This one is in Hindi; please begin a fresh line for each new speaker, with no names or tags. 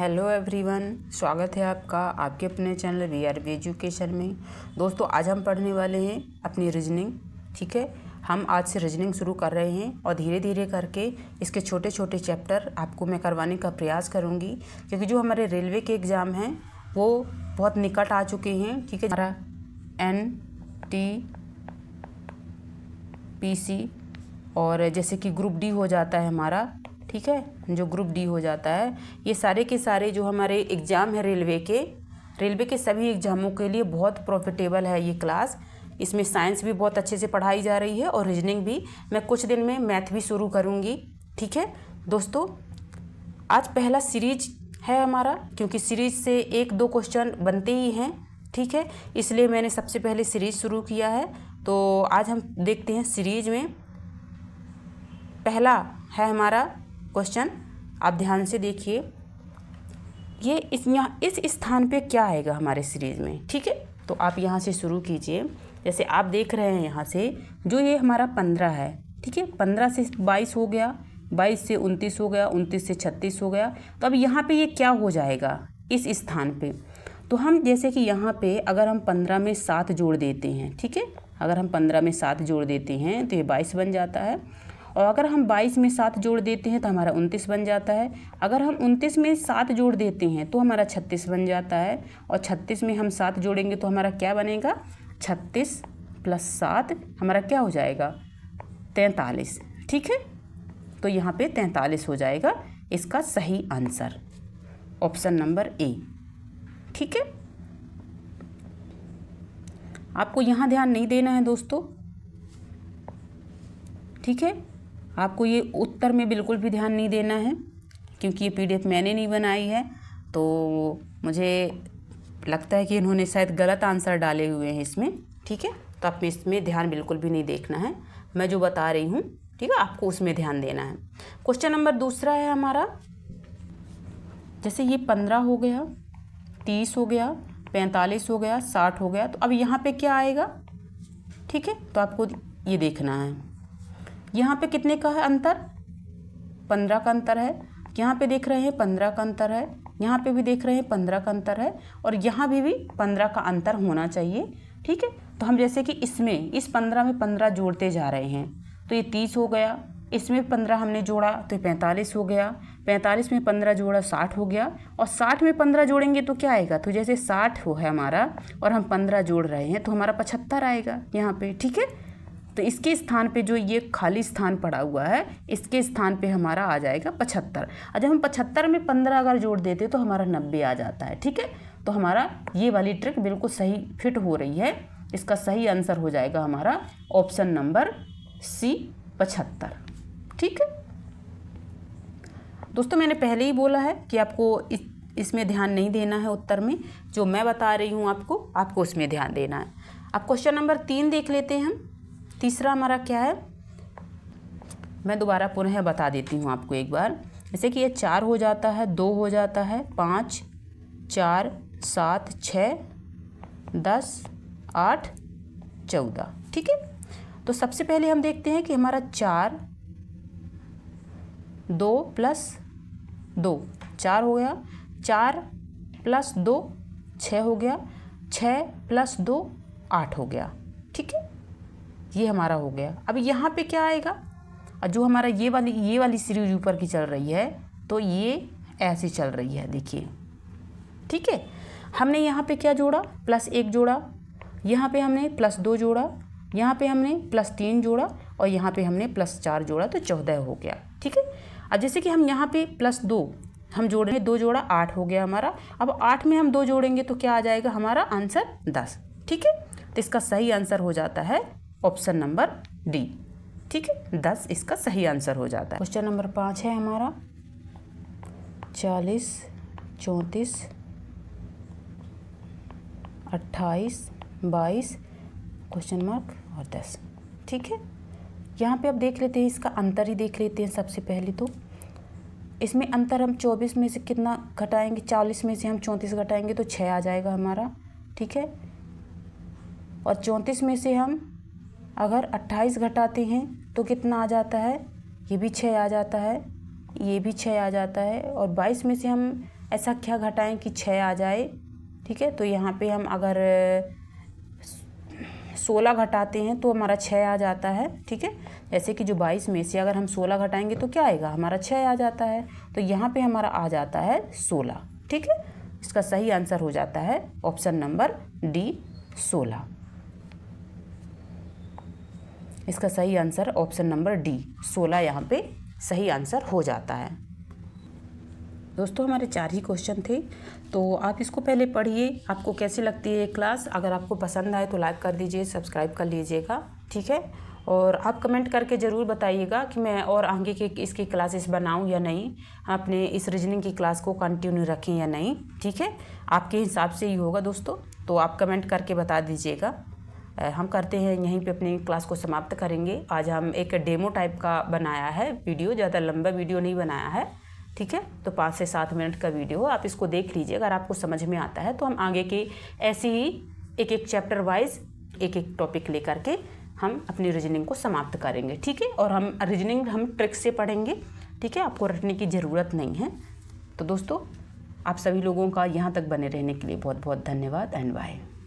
हेलो एवरीवन, स्वागत है आपका आपके अपने चैनल VRV एजुकेशन में। दोस्तों, आज हम पढ़ने वाले हैं अपनी रीजनिंग। ठीक है, हम आज से रीजनिंग शुरू कर रहे हैं और धीरे धीरे करके इसके छोटे छोटे चैप्टर आपको मैं करवाने का प्रयास करूंगी, क्योंकि जो हमारे रेलवे के एग्ज़ाम हैं वो बहुत निकट आ चुके हैं। ठीक है, हमारा NTPC और जैसे कि ग्रुप डी हो जाता है हमारा। ठीक है, जो ग्रुप डी हो जाता है, ये सारे के सारे जो हमारे एग्ज़ाम है रेलवे के सभी एग्ज़ामों के लिए बहुत प्रॉफिटेबल है ये क्लास। इसमें साइंस भी बहुत अच्छे से पढ़ाई जा रही है और रीजनिंग भी। मैं कुछ दिन में मैथ भी शुरू करूँगी। ठीक है दोस्तों, आज पहला सीरीज है हमारा, क्योंकि सीरीज से 1-2 क्वेश्चन बनते ही हैं। ठीक है, इसलिए मैंने सबसे पहले सीरीज शुरू किया है। तो आज हम देखते हैं सीरीज में पहला है हमारा क्वेश्चन। आप ध्यान से देखिए, ये इस स्थान पे क्या आएगा हमारे सीरीज में। ठीक है, तो आप यहाँ से शुरू कीजिए। जैसे आप देख रहे हैं यहाँ से जो ये हमारा 15 है। ठीक है, 15 से 22 हो गया, 22 से 29 हो गया, 29 से 36 हो गया। तो अब यहाँ पे ये क्या हो जाएगा इस स्थान पे। तो हम जैसे कि यहाँ पे अगर हम 15 में 7 जोड़ देते हैं, ठीक है, अगर हम 15 में 7 जोड़ देते हैं तो ये 22 बन जाता है। और अगर हम 22 में 7 जोड़ देते हैं तो हमारा 29 बन जाता है। अगर हम 29 में 7 जोड़ देते हैं तो हमारा 36 बन जाता है। और 36 में हम 7 जोड़ेंगे तो हमारा क्या बनेगा, 36 + 7 हमारा क्या हो जाएगा, 43। ठीक है, तो यहाँ पे 43 हो जाएगा इसका सही आंसर, ऑप्शन नंबर ए। ठीक है, आपको यहाँ ध्यान नहीं देना है दोस्तों। ठीक है, आपको ये उत्तर में बिल्कुल भी ध्यान नहीं देना है, क्योंकि ये PDF मैंने नहीं बनाई है। तो मुझे लगता है कि इन्होंने शायद गलत आंसर डाले हुए हैं इसमें। ठीक है, तो आप इसमें ध्यान बिल्कुल भी नहीं देखना है, मैं जो बता रही हूँ। ठीक है, आपको उसमें ध्यान देना है। क्वेश्चन नंबर दूसरा है हमारा, जैसे ये 15 हो गया, 30 हो गया, 45 हो गया, 60 हो गया। तो अब यहाँ पे क्या आएगा। ठीक है, तो आपको ये देखना है यहाँ पे कितने का है अंतर, 15 का अंतर है। यहाँ पे देख रहे हैं 15 का अंतर है, यहाँ पे भी देख रहे हैं 15 का अंतर है, और यहाँ भी 15 का अंतर होना चाहिए। ठीक है, तो हम जैसे कि इसमें इस 15 में 15 जोड़ते जा रहे हैं तो ये 30 हो गया। इसमें 15 हमने जोड़ा तो 45 हो गया, 45 में 15 जोड़ा 60 हो गया, और 60 में 15 जोड़ेंगे तो क्या आएगा, तो जैसे 60 हो है हमारा और हम 15 जोड़ रहे हैं तो हमारा 75 आएगा यहाँ पे। ठीक है, तो इसके स्थान पे जो ये खाली स्थान पड़ा हुआ है, इसके स्थान पे हमारा आ जाएगा 75। और जब हम 75 में 15 अगर जोड़ देते तो हमारा 90 आ जाता है। ठीक है, तो हमारा ये वाली ट्रिक बिल्कुल सही फिट हो रही है। इसका सही आंसर हो जाएगा हमारा ऑप्शन नंबर C, 75। ठीक है दोस्तों, मैंने पहले ही बोला है कि आपको इसमें ध्यान नहीं देना है उत्तर में, जो मैं बता रही हूँ आपको उसमें ध्यान देना है। अब क्वेश्चन नंबर 3 देख लेते हैं हम। तीसरा हमारा क्या है, मैं दोबारा पुनः बता देती हूँ आपको एक बार। जैसे कि ये 4 हो जाता है, 2 हो जाता है, 5, 4, 7, 6, 10, 8, 14। ठीक है, तो सबसे पहले हम देखते हैं कि हमारा 4, 2 + 2 4 हो गया, 4 + 2 6 हो गया, 6 + 2 8 हो गया। ठीक है, ये हमारा हो गया। अब यहाँ पे क्या आएगा, और जो हमारा ये वाली सीरीज ऊपर की चल रही है तो ये ऐसे चल रही है, देखिए। ठीक है, हमने यहाँ पे क्या जोड़ा, +1 जोड़ा, यहाँ पे हमने +2 जोड़ा, यहाँ पे हमने +3 जोड़ा, और यहाँ पे हमने +4 जोड़ा, तो 14 हो गया। ठीक है, अब जैसे कि हम यहाँ पे +2 हम जोड़ेंगे, 2 जोड़ा 8 हो गया हमारा। अब 8 में हम 2 जोड़ेंगे तो क्या आ जाएगा हमारा आंसर, 10। ठीक है, तो इसका सही आंसर हो जाता है ऑप्शन नंबर D। ठीक है, 10 इसका सही आंसर हो जाता है। क्वेश्चन नंबर 5 है हमारा, 40, 34, 28, 22 क्वेश्चन मार्क और 10। ठीक है, यहाँ पे अब देख लेते हैं, इसका अंतर ही देख लेते हैं सबसे पहले। तो इसमें अंतर हम 24 में से कितना घटाएंगे, 40 में से हम 34 घटाएंगे तो 6 आ जाएगा हमारा। ठीक है, और 34 में से हम अगर 28 घटाते हैं तो कितना आ जाता है, ये भी 6 आ जाता है, ये भी 6 आ जाता है। और 22 में से हम ऐसा क्या घटाएं कि 6 आ जाए, ठीक है। तो यहाँ पे हम अगर 16 घटाते हैं तो हमारा 6 आ जाता है, ठीक है। जैसे कि जो 22 में से अगर हम 16 घटाएंगे तो क्या आएगा, हमारा 6 आ जाता है। तो यहाँ पे हमारा आ जाता है 16, ठीक है। इसका सही आंसर हो जाता है ऑप्शन नंबर डी 16। इसका सही आंसर ऑप्शन नंबर डी 16 यहाँ पे सही आंसर हो जाता है। दोस्तों हमारे 4 ही क्वेश्चन थे, तो आप इसको पहले पढ़िए। आपको कैसी लगती है ये क्लास? अगर आपको पसंद आए तो लाइक कर दीजिए, सब्सक्राइब कर लीजिएगा, ठीक है। और आप कमेंट करके ज़रूर बताइएगा कि मैं और आगे के इसकी क्लासेस बनाऊं या नहीं, अपने इस रीजनिंग की क्लास को कंटिन्यू रखें या नहीं, ठीक है। आपके हिसाब से ही होगा दोस्तों, तो आप कमेंट करके बता दीजिएगा। हम करते हैं यहीं पे अपनी क्लास को समाप्त करेंगे। आज हम एक डेमो टाइप का बनाया है वीडियो, ज़्यादा लंबा वीडियो नहीं बनाया है, ठीक है। तो 5 से 7 मिनट का वीडियो, आप इसको देख लीजिए। अगर आपको समझ में आता है तो हम आगे के ऐसे ही एक एक चैप्टर वाइज एक एक टॉपिक लेकर के हम अपनी रीजनिंग को समाप्त करेंगे, ठीक है। और हम रीजनिंग हम ट्रिक से पढ़ेंगे, ठीक है। आपको रटने की ज़रूरत नहीं है। तो दोस्तों आप सभी लोगों का यहाँ तक बने रहने के लिए बहुत बहुत धन्यवाद एंड बाय।